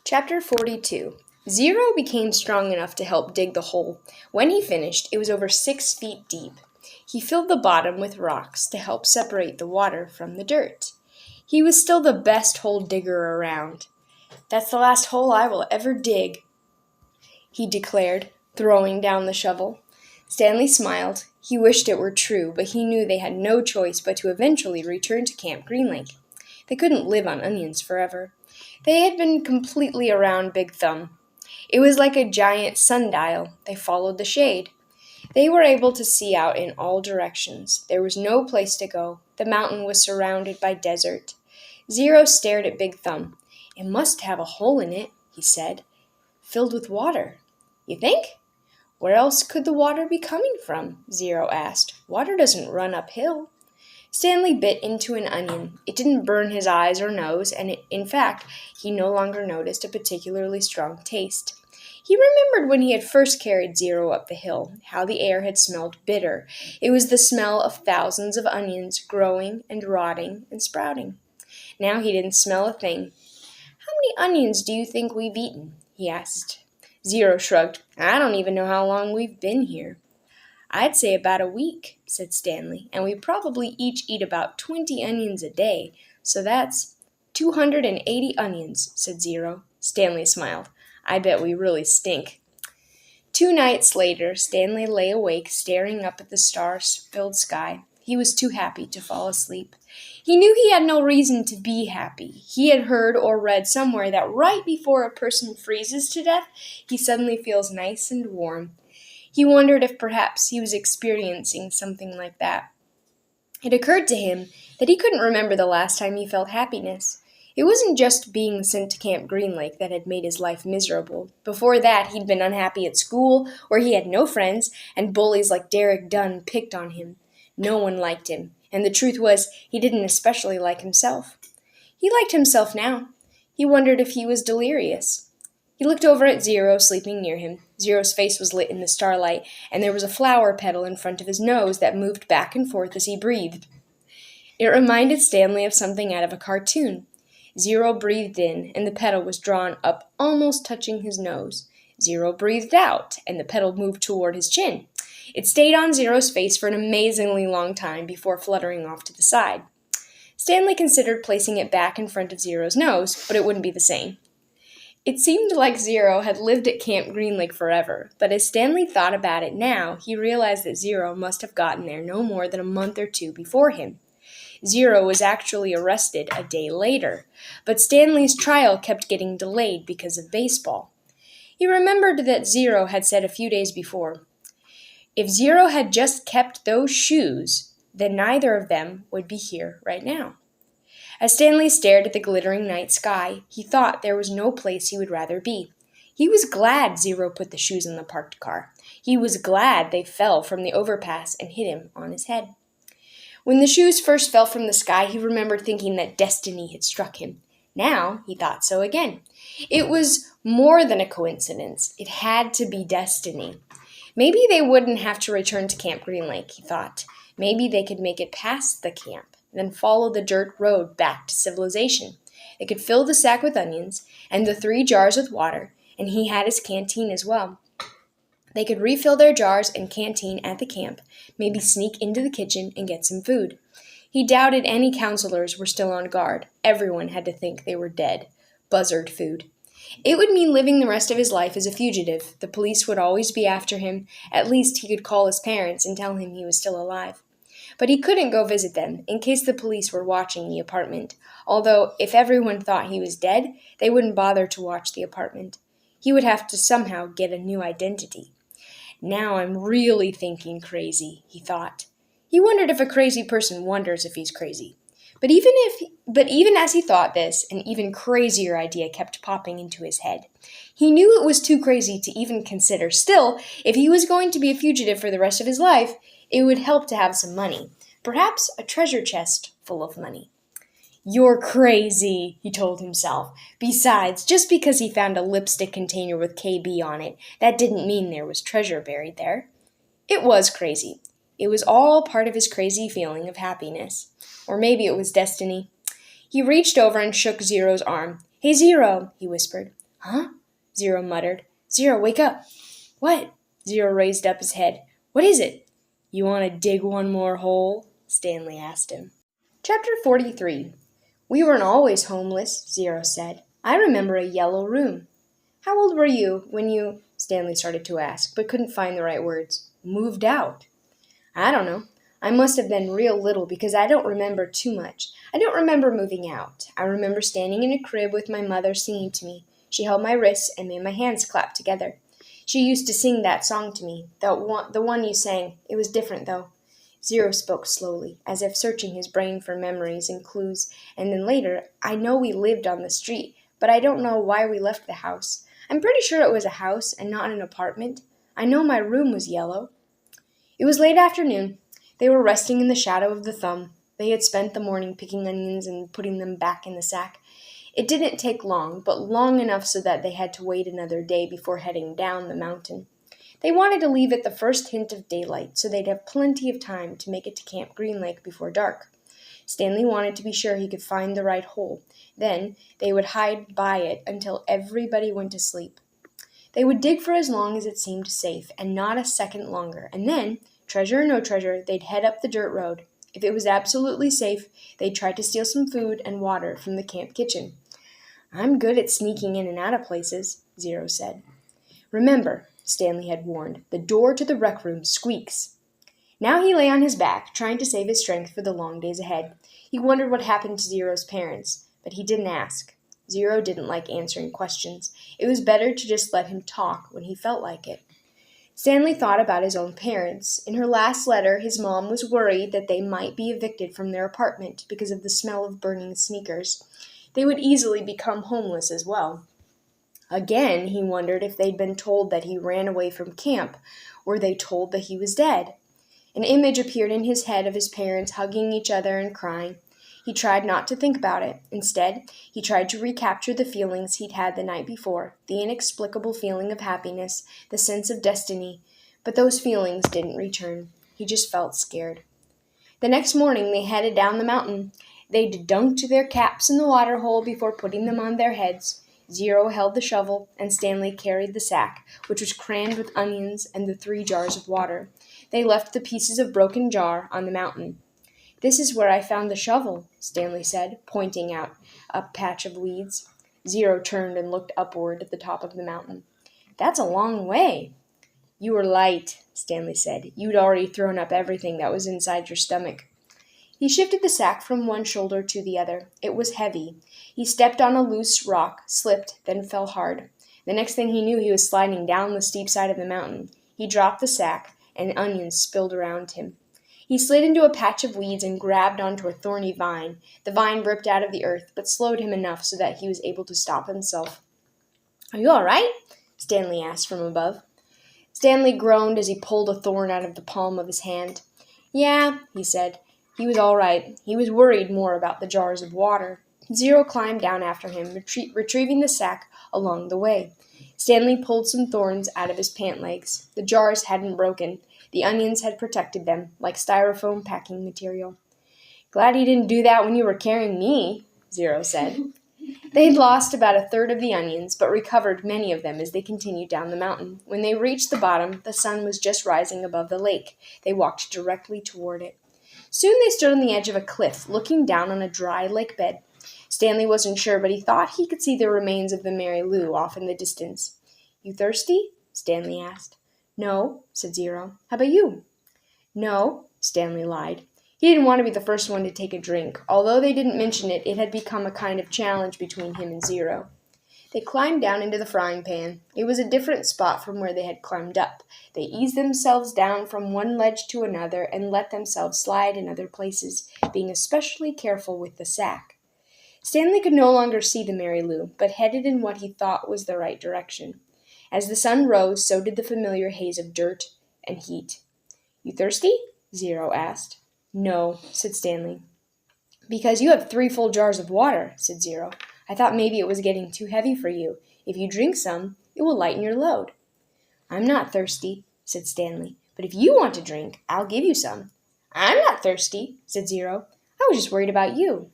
Chapter 42. Zero became strong enough to help dig the hole. When he finished, it was over 6 feet deep. He filled the bottom with rocks to help separate the water from the dirt. He was still the best hole digger around. "That's the last hole I will ever dig," he declared, throwing down the shovel. Stanley smiled. He wished it were true, but he knew they had no choice but to eventually return to Camp Green Lake. They couldn't live on onions forever. They had been completely around Big Thumb. It was like a giant sundial. They followed the shade. They were able to see out in all directions. There was no place to go. The mountain was surrounded by desert. Zero stared at Big Thumb. "It must have a hole in it," he said, "filled with water." "You think?" "Where else could the water be coming from?" Zero asked. "Water doesn't run uphill." Stanley bit into an onion. It didn't burn his eyes or nose, and in fact, he no longer noticed a particularly strong taste. He remembered when he had first carried Zero up the hill, how the air had smelled bitter. It was the smell of thousands of onions growing and rotting and sprouting. Now he didn't smell a thing. "How many onions do you think we've eaten?" he asked. Zero shrugged. "I don't even know how long we've been here." "I'd say about a week," said Stanley, "and we probably each eat about 20 onions a day, so that's 280 onions," said Zero. Stanley smiled. "I bet we really stink." 2 nights later, Stanley lay awake staring up at the star-filled sky. He was too happy to fall asleep. He knew he had no reason to be happy. He had heard or read somewhere that right before a person freezes to death, he suddenly feels nice and warm. He wondered if perhaps he was experiencing something like that. It occurred to him that he couldn't remember the last time he felt happiness. It wasn't just being sent to Camp Green Lake that had made his life miserable. Before that, he'd been unhappy at school, where he had no friends, and bullies like Derek Dunn picked on him. No one liked him, and the truth was, he didn't especially like himself. He liked himself now. He wondered if he was delirious. He looked over at Zero sleeping near him. Zero's face was lit in the starlight, and there was a flower petal in front of his nose that moved back and forth as he breathed. It reminded Stanley of something out of a cartoon. Zero breathed in, and the petal was drawn up almost touching his nose. Zero breathed out, and the petal moved toward his chin. It stayed on Zero's face for an amazingly long time before fluttering off to the side. Stanley considered placing it back in front of Zero's nose, but it wouldn't be the same. It seemed like Zero had lived at Camp Green Lake forever, but as Stanley thought about it now, he realized that Zero must have gotten there no more than a month or 2 before him. Zero was actually arrested a day later, but Stanley's trial kept getting delayed because of baseball. He remembered that Zero had said a few days before, if Zero had just kept those shoes, then neither of them would be here right now. As Stanley stared at the glittering night sky, he thought there was no place he would rather be. He was glad Zero put the shoes in the parked car. He was glad they fell from the overpass and hit him on his head. When the shoes first fell from the sky, he remembered thinking that destiny had struck him. Now he thought so again. It was more than a coincidence. It had to be destiny. Maybe they wouldn't have to return to Camp Green Lake, he thought. Maybe they could make it past the camp, then follow the dirt road back to civilization. They could fill the sack with onions, and the 3 jars with water, and he had his canteen as well. They could refill their jars and canteen at the camp, maybe sneak into the kitchen and get some food. He doubted any counselors were still on guard. Everyone had to think they were dead. Buzzard food. It would mean living the rest of his life as a fugitive. The police would always be after him. At least he could call his parents and tell him he was still alive. But he couldn't go visit them, in case the police were watching the apartment. Although, if everyone thought he was dead, they wouldn't bother to watch the apartment. He would have to somehow get a new identity. Now I'm really thinking crazy, he thought. He wondered if a crazy person wonders if he's crazy. But even as he thought this, an even crazier idea kept popping into his head. He knew it was too crazy to even consider. Still, if he was going to be a fugitive for the rest of his life, it would help to have some money. Perhaps a treasure chest full of money. "You're crazy," he told himself. Besides, just because he found a lipstick container with KB on it, that didn't mean there was treasure buried there. It was crazy. It was all part of his crazy feeling of happiness. Or maybe it was destiny. He reached over and shook Zero's arm. "Hey, Zero," he whispered. Huh? Zero muttered. Zero, wake up! What? Zero raised up his head. What is it? You want to dig one more hole? Stanley asked him. Chapter 43. We weren't always homeless, Zero said. I remember a yellow room. How old were you when you, Stanley started to ask, but couldn't find the right words, moved out? I don't know. I must have been real little because I don't remember too much. I don't remember moving out. I remember standing in a crib with my mother singing to me. She held my wrists and made my hands clap together. She used to sing that song to me, the one you sang. It was different, though. Zero spoke slowly, as if searching his brain for memories and clues, and then later, I know we lived on the street, but I don't know why we left the house. I'm pretty sure it was a house and not an apartment. I know my room was yellow. It was late afternoon. They were resting in the shadow of the thumb. They had spent the morning picking onions and putting them back in the sack. It didn't take long, but long enough so that they had to wait another day before heading down the mountain. They wanted to leave at the first hint of daylight, so they'd have plenty of time to make it to Camp Green Lake before dark. Stanley wanted to be sure he could find the right hole. Then they would hide by it until everybody went to sleep. They would dig for as long as it seemed safe, and not a second longer, and then, treasure or no treasure, they'd head up the dirt road. If it was absolutely safe, they'd try to steal some food and water from the camp kitchen. I'm good at sneaking in and out of places, Zero said. Remember, Stanley had warned, the door to the rec room squeaks. Now he lay on his back, trying to save his strength for the long days ahead. He wondered what happened to Zero's parents, but he didn't ask. Zero didn't like answering questions. It was better to just let him talk when he felt like it. Stanley thought about his own parents. In her last letter, his mom was worried that they might be evicted from their apartment because of the smell of burning sneakers. They would easily become homeless as well. Again, he wondered if they'd been told that he ran away from camp. Were they told that he was dead? An image appeared in his head of his parents hugging each other and crying. He tried not to think about it. Instead, he tried to recapture the feelings he'd had the night before, the inexplicable feeling of happiness, the sense of destiny. But those feelings didn't return. He just felt scared. The next morning, they headed down the mountain. They'd dunked their caps in the water hole before putting them on their heads. Zero held the shovel, and Stanley carried the sack, which was crammed with onions and the 3 jars of water. They left the pieces of broken jar on the mountain. This is where I found the shovel, Stanley said, pointing out a patch of weeds. Zero turned and looked upward at the top of the mountain. That's a long way. You were light, Stanley said. You'd already thrown up everything that was inside your stomach. He shifted the sack from one shoulder to the other. It was heavy. He stepped on a loose rock, slipped, then fell hard. The next thing he knew, he was sliding down the steep side of the mountain. He dropped the sack, and onions spilled around him. He slid into a patch of weeds and grabbed onto a thorny vine. The vine ripped out of the earth, but slowed him enough so that he was able to stop himself. Are you all right? Stanley asked from above. Stanley groaned as he pulled a thorn out of the palm of his hand. Yeah, he said. He was all right. He was worried more about the jars of water. Zero climbed down after him, retrieving the sack along the way. Stanley pulled some thorns out of his pant legs. The jars hadn't broken. The onions had protected them, like styrofoam packing material. Glad you didn't do that when you were carrying me, Zero said. They'd lost about a third of the onions, but recovered many of them as they continued down the mountain. When they reached the bottom, the sun was just rising above the lake. They walked directly toward it. Soon they stood on the edge of a cliff, looking down on a dry lake bed. Stanley wasn't sure, but he thought he could see the remains of the Mary Lou off in the distance. You thirsty? Stanley asked. No, said Zero. How about you? No, Stanley lied. He didn't want to be the first one to take a drink. Although they didn't mention it, it had become a kind of challenge between him and Zero. They climbed down into the frying pan. It was a different spot from where they had climbed up. They eased themselves down from one ledge to another and let themselves slide in other places, being especially careful with the sack. Stanley could no longer see the Mary Lou, but headed in what he thought was the right direction. As the sun rose, so did the familiar haze of dirt and heat. You thirsty? Zero asked. No, said Stanley. Because you have 3 full jars of water, said Zero. I thought maybe it was getting too heavy for you. If you drink some, it will lighten your load. I'm not thirsty, said Stanley. But if you want to drink, I'll give you some. I'm not thirsty, said Zero. I was just worried about you.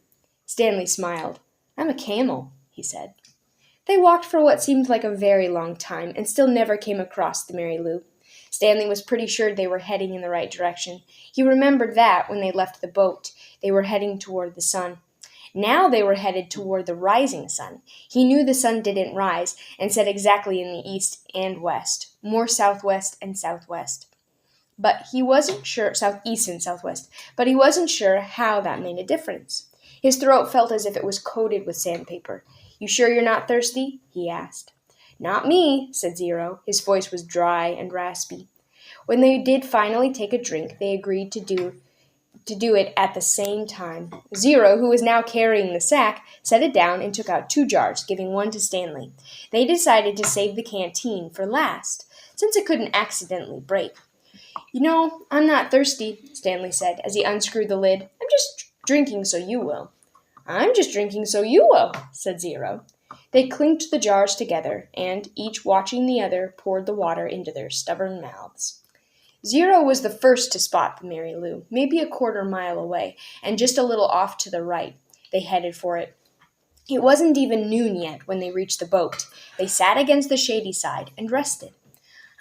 Stanley smiled. I'm a camel, he said. They walked for what seemed like a very long time and still never came across the Mary Lou. Stanley was pretty sure they were heading in the right direction. He remembered that when they left the boat, they were heading toward the sun. Now they were headed toward the rising sun. He knew the sun didn't rise and set exactly in the east and west, more southwest and southwest. But he wasn't sure, southeast and southwest, but he wasn't sure how that made a difference. His throat felt as if it was coated with sandpaper. "You sure you're not thirsty?" he asked. "Not me," said Zero. His voice was dry and raspy. When they did finally take a drink, they agreed to do it at the same time. Zero, who was now carrying the sack, set it down and took out 2 jars, giving one to Stanley. They decided to save the canteen for last, since it couldn't accidentally break. "You know, I'm not thirsty," Stanley said as he unscrewed the lid. "I'm just drinking so you will." "I'm just drinking so you will," said Zero. They clinked the jars together, and, each watching the other, poured the water into their stubborn mouths. Zero was the first to spot the Mary Lou, maybe a 1/4 mile away, and just a little off to the right. They headed for it. It wasn't even noon yet when they reached the boat. They sat against the shady side and rested.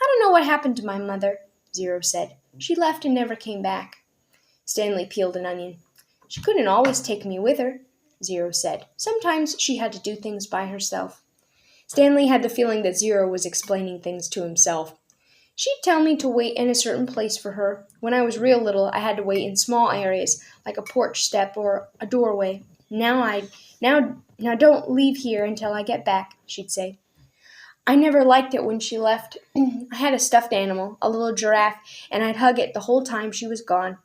"I don't know what happened to my mother," Zero said. "She left and never came back." Stanley peeled an onion. "She couldn't always take me with her," Zero said. "Sometimes she had to do things by herself." Stanley had the feeling that Zero was explaining things to himself. "She'd tell me to wait in a certain place for her. When I was real little, I had to wait in small areas, like a porch step or a doorway. Now don't leave here until I get back," she'd say. "I never liked it when she left. I had a stuffed animal, a little giraffe, and I'd hug it the whole time she was gone.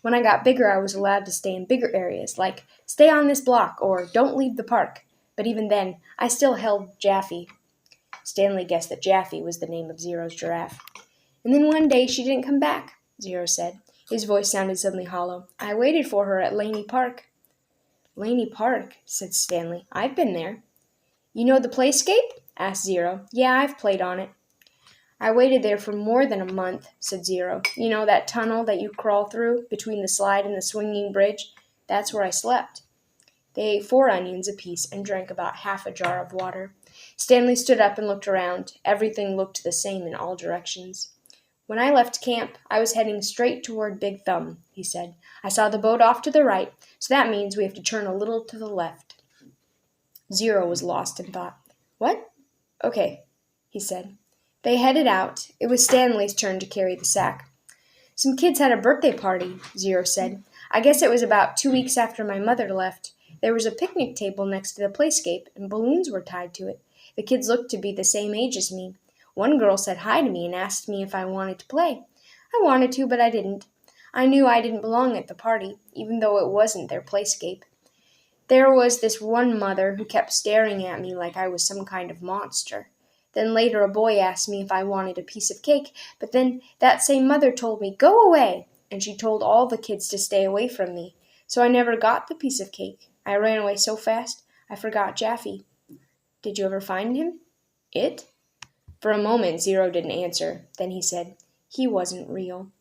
When I got bigger, I was allowed to stay in bigger areas, like stay on this block or don't leave the park. But even then, I still held Jaffy." Stanley guessed that Jaffy was the name of Zero's giraffe. "And then one day she didn't come back," Zero said. His voice sounded suddenly hollow. "I waited for her at Laney Park." "Laney Park," said Stanley. "I've been there." "You know the playscape?" asked Zero. "Yeah, I've played on it." "I waited there for more than a month," said Zero. "You know that tunnel that you crawl through between the slide and the swinging bridge? That's where I slept." They ate 4 onions apiece and drank about half a jar of water. Stanley stood up and looked around. Everything looked the same in all directions. "When I left camp, I was heading straight toward Big Thumb," he said. "I saw the boat off to the right, so that means we have to turn a little to the left." Zero was lost in thought. "What? Okay," he said. They headed out. It was Stanley's turn to carry the sack. "Some kids had a birthday party," Zero said. "I guess it was about 2 weeks after my mother left. There was a picnic table next to the playscape, and balloons were tied to it. The kids looked to be the same age as me. One girl said hi to me and asked me if I wanted to play. I wanted to, but I didn't. I knew I didn't belong at the party, even though it wasn't their playscape. There was this one mother who kept staring at me like I was some kind of monster. Then later a boy asked me if I wanted a piece of cake, but then that same mother told me, 'Go away,' and she told all the kids to stay away from me. So I never got the piece of cake. I ran away so fast, I forgot Jaffy." "Did you ever find him?" "It?" For a moment, Zero didn't answer. Then he said, "He wasn't real."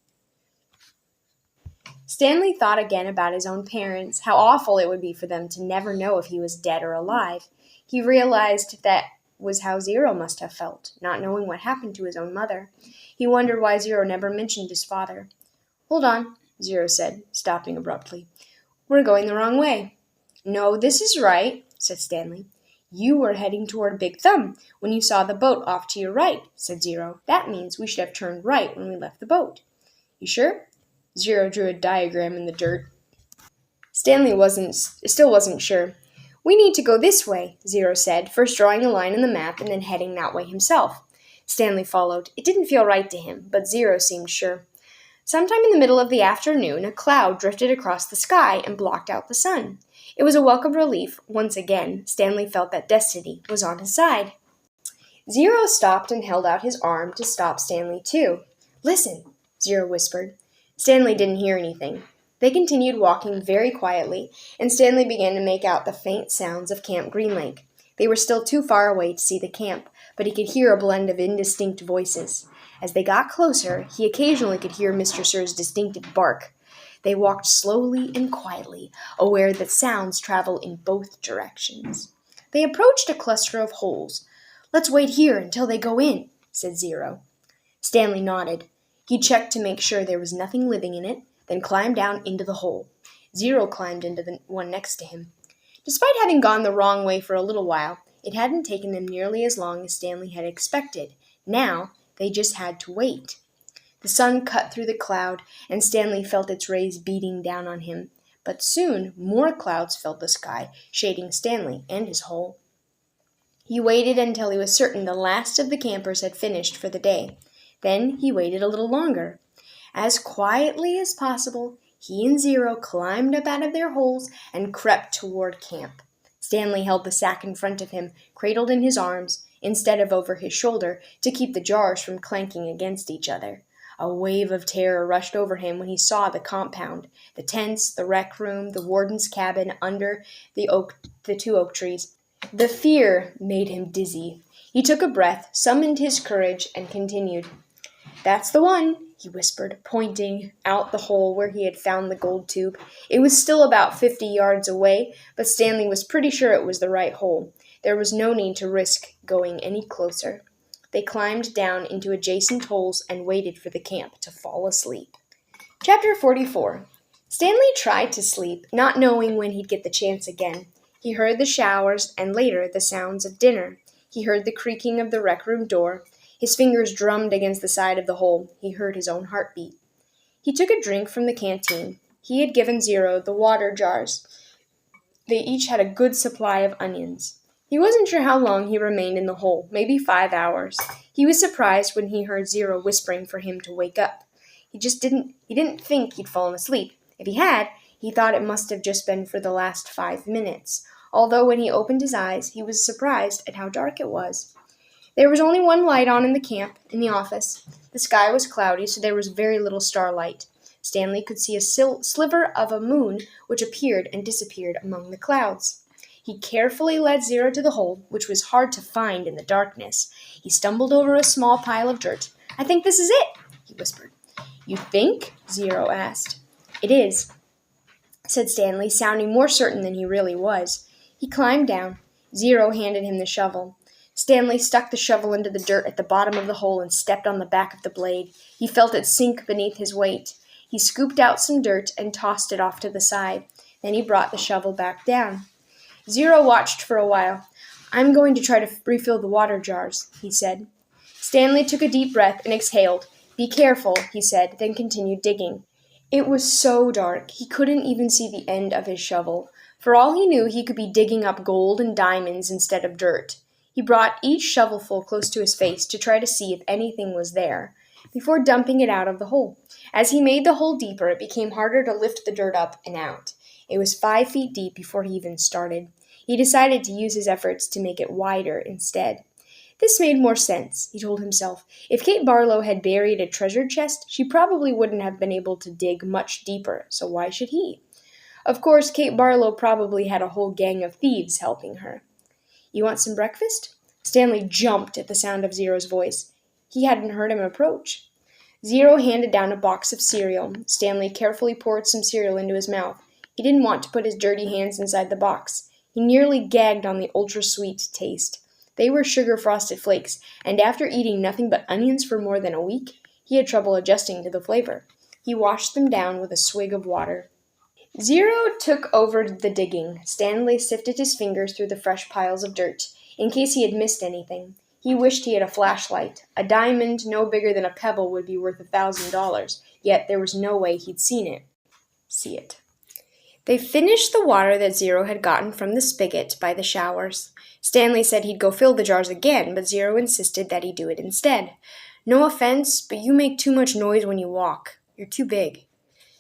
Stanley thought again about his own parents, how awful it would be for them to never know if he was dead or alive. He realized that was how Zero must have felt, not knowing what happened to his own mother. He wondered why Zero never mentioned his father. "Hold on," Zero said, stopping abruptly. "We're going the wrong way." "No, this is right," said Stanley. "You were heading toward Big Thumb when you saw the boat off to your right," said Zero. "That means we should have turned right when we left the boat." "You sure?" Zero drew a diagram in the dirt. Stanley still wasn't sure. "We need to go this way," Zero said, first drawing a line in the map and then heading that way himself. Stanley followed. It didn't feel right to him, but Zero seemed sure. Sometime in the middle of the afternoon, a cloud drifted across the sky and blocked out the sun. It was a welcome relief. Once again, Stanley felt that destiny was on his side. Zero stopped and held out his arm to stop Stanley, too. "Listen," Zero whispered. Stanley didn't hear anything. They continued walking very quietly, and Stanley began to make out the faint sounds of Camp Green Lake. They were still too far away to see the camp, but he could hear a blend of indistinct voices. As they got closer, he occasionally could hear Mr. Sir's distinctive bark. They walked slowly and quietly, aware that sounds travel in both directions. They approached a cluster of holes. "Let's wait here until they go in," said Zero. Stanley nodded. He checked to make sure there was nothing living in it, then climbed down into the hole. Zero climbed into the one next to him. Despite having gone the wrong way for a little while, it hadn't taken them nearly as long as Stanley had expected. Now, they just had to wait. The sun cut through the cloud, and Stanley felt its rays beating down on him. But soon more clouds filled the sky, shading Stanley and his hole. He waited until he was certain the last of the campers had finished for the day. Then he waited a little longer. As quietly as possible, he and Zero climbed up out of their holes and crept toward camp. Stanley held the sack in front of him, cradled in his arms, instead of over his shoulder, to keep the jars from clanking against each other. A wave of terror rushed over him when he saw the compound, the tents, the rec room, the warden's cabin under the two oak trees. The fear made him dizzy. He took a breath, summoned his courage, and continued. "That's the one," he whispered, pointing out the hole where he had found the gold tube. It was still about 50 yards away, but Stanley was pretty sure it was the right hole. There was no need to risk going any closer. They climbed down into adjacent holes and waited for the camp to fall asleep. Chapter 44. Stanley tried to sleep, not knowing when he'd get the chance again. He heard the showers and later the sounds of dinner. He heard the creaking of the rec room door. His fingers drummed against the side of the hole. He heard his own heartbeat. He took a drink from the canteen. He had given Zero the water jars. They each had a good supply of onions. He wasn't sure how long he remained in the hole, maybe 5 hours. He was surprised when he heard Zero whispering for him to wake up. He didn't think he'd fallen asleep. If he had, he thought it must have just been for the last 5 minutes. Although when he opened his eyes, he was surprised at how dark it was. There was only one light on in the camp, in the office. The sky was cloudy, so there was very little starlight. Stanley could see a sliver of a moon which appeared and disappeared among the clouds. He carefully led Zero to the hole, which was hard to find in the darkness. He stumbled over a small pile of dirt. "I think this is it," he whispered. "You think?" Zero asked. "It is," said Stanley, sounding more certain than he really was. He climbed down. Zero handed him the shovel. Stanley stuck the shovel into the dirt at the bottom of the hole and stepped on the back of the blade. He felt it sink beneath his weight. He scooped out some dirt and tossed it off to the side. Then he brought the shovel back down. Zero watched for a while. "I'm going to try to refill the water jars," he said. Stanley took a deep breath and exhaled. "Be careful," he said, then continued digging. It was so dark, he couldn't even see the end of his shovel. For all he knew, he could be digging up gold and diamonds instead of dirt. He brought each shovelful close to his face to try to see if anything was there, before dumping it out of the hole. As he made the hole deeper, it became harder to lift the dirt up and out. It was 5 feet deep before he even started. He decided to use his efforts to make it wider instead. This made more sense, he told himself. If Kate Barlow had buried a treasure chest, she probably wouldn't have been able to dig much deeper, so why should he? Of course, Kate Barlow probably had a whole gang of thieves helping her. "You want some breakfast?" Stanley jumped at the sound of Zero's voice. He hadn't heard him approach. Zero handed down a box of cereal. Stanley carefully poured some cereal into his mouth. He didn't want to put his dirty hands inside the box. He nearly gagged on the ultra-sweet taste. They were sugar-frosted flakes, and after eating nothing but onions for more than a week, he had trouble adjusting to the flavor. He washed them down with a swig of water. Zero took over the digging. Stanley sifted his fingers through the fresh piles of dirt, in case he had missed anything. He wished he had a flashlight. A diamond no bigger than a pebble would be worth $1,000, yet there was no way he'd see it. They finished the water that Zero had gotten from the spigot by the showers. Stanley said he'd go fill the jars again, but Zero insisted that he do it instead. "No offense, but you make too much noise when you walk. You're too big."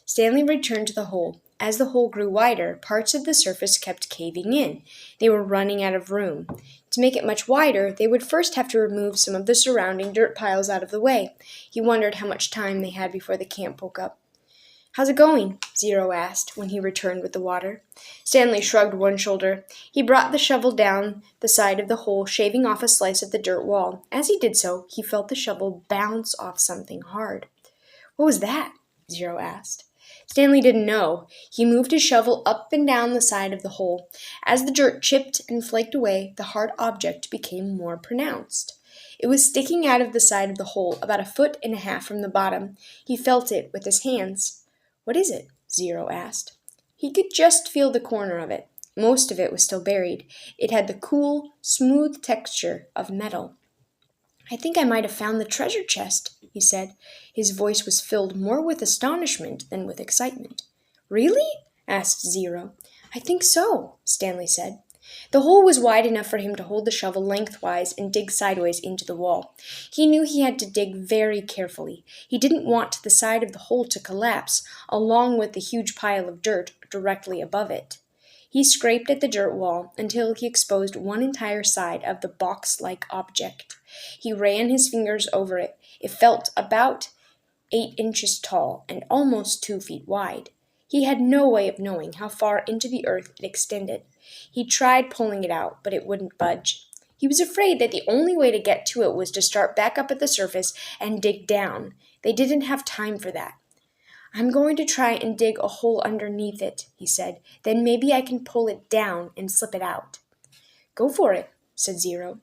Stanley returned to the hole. As the hole grew wider, parts of the surface kept caving in. They were running out of room. To make it much wider, they would first have to remove some of the surrounding dirt piles out of the way. He wondered how much time they had before the camp woke up. "How's it going?" Zero asked when he returned with the water. Stanley shrugged one shoulder. He brought the shovel down the side of the hole, shaving off a slice of the dirt wall. As he did so, he felt the shovel bounce off something hard. "What was that?" Zero asked. Stanley didn't know. He moved his shovel up and down the side of the hole. As the dirt chipped and flaked away, the hard object became more pronounced. It was sticking out of the side of the hole about 1.5 feet from the bottom. He felt it with his hands. "What is it?" Zero asked. He could just feel the corner of it. Most of it was still buried. It had the cool, smooth texture of metal. "I think I might have found the treasure chest," he said. His voice was filled more with astonishment than with excitement. "Really?" asked Zero. "I think so," Stanley said. The hole was wide enough for him to hold the shovel lengthwise and dig sideways into the wall. He knew he had to dig very carefully. He didn't want the side of the hole to collapse, along with the huge pile of dirt directly above it. He scraped at the dirt wall until he exposed one entire side of the box-like object. He ran his fingers over it. It felt about 8 inches tall and almost 2 feet wide. He had no way of knowing how far into the earth it extended. He tried pulling it out, but it wouldn't budge. He was afraid that the only way to get to it was to start back up at the surface and dig down. They didn't have time for that. "I'm going to try and dig a hole underneath it," he said. "Then maybe I can pull it down and slip it out." "Go for it," said Zero.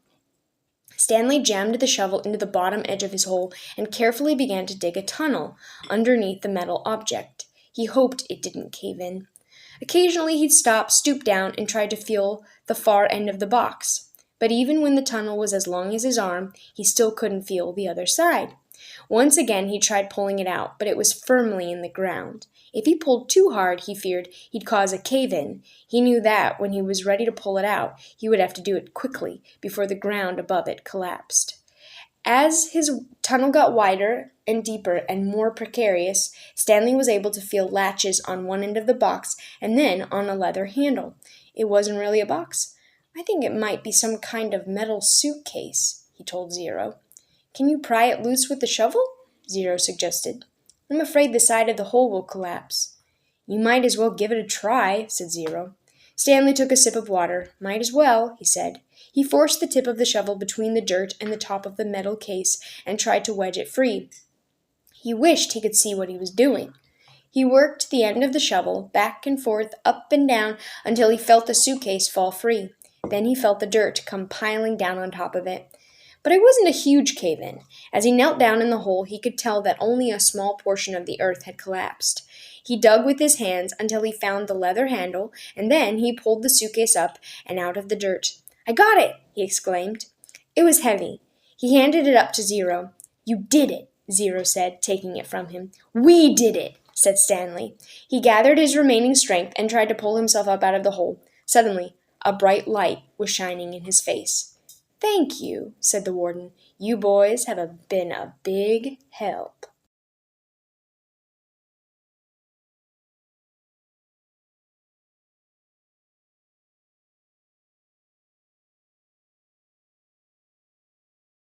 Stanley jammed the shovel into the bottom edge of his hole and carefully began to dig a tunnel underneath the metal object. He hoped it didn't cave in. Occasionally he'd stop, stoop down, and try to feel the far end of the box. But even when the tunnel was as long as his arm, he still couldn't feel the other side. Once again he tried pulling it out, but it was firmly in the ground. If he pulled too hard, he feared he'd cause a cave-in. He knew that when he was ready to pull it out, he would have to do it quickly before the ground above it collapsed. As his tunnel got wider and deeper and more precarious, Stanley was able to feel latches on one end of the box and then on a leather handle. It wasn't really a box. "I think it might be some kind of metal suitcase," he told Zero. "Can you pry it loose with the shovel?" Zero suggested. "I'm afraid the side of the hole will collapse." "You might as well give it a try," said Zero. Stanley took a sip of water. "Might as well," he said. He forced the tip of the shovel between the dirt and the top of the metal case and tried to wedge it free. He wished he could see what he was doing. He worked the end of the shovel back and forth, up and down, until he felt the suitcase fall free. Then he felt the dirt come piling down on top of it. But it wasn't a huge cave-in. As he knelt down in the hole, he could tell that only a small portion of the earth had collapsed. He dug with his hands until he found the leather handle, and then he pulled the suitcase up and out of the dirt. "I got it!" he exclaimed. It was heavy. He handed it up to Zero. "You did it," Zero said, taking it from him. "We did it," said Stanley. He gathered his remaining strength and tried to pull himself up out of the hole. Suddenly, a bright light was shining in his face. "Thank you," said the warden. "You boys have been a big help."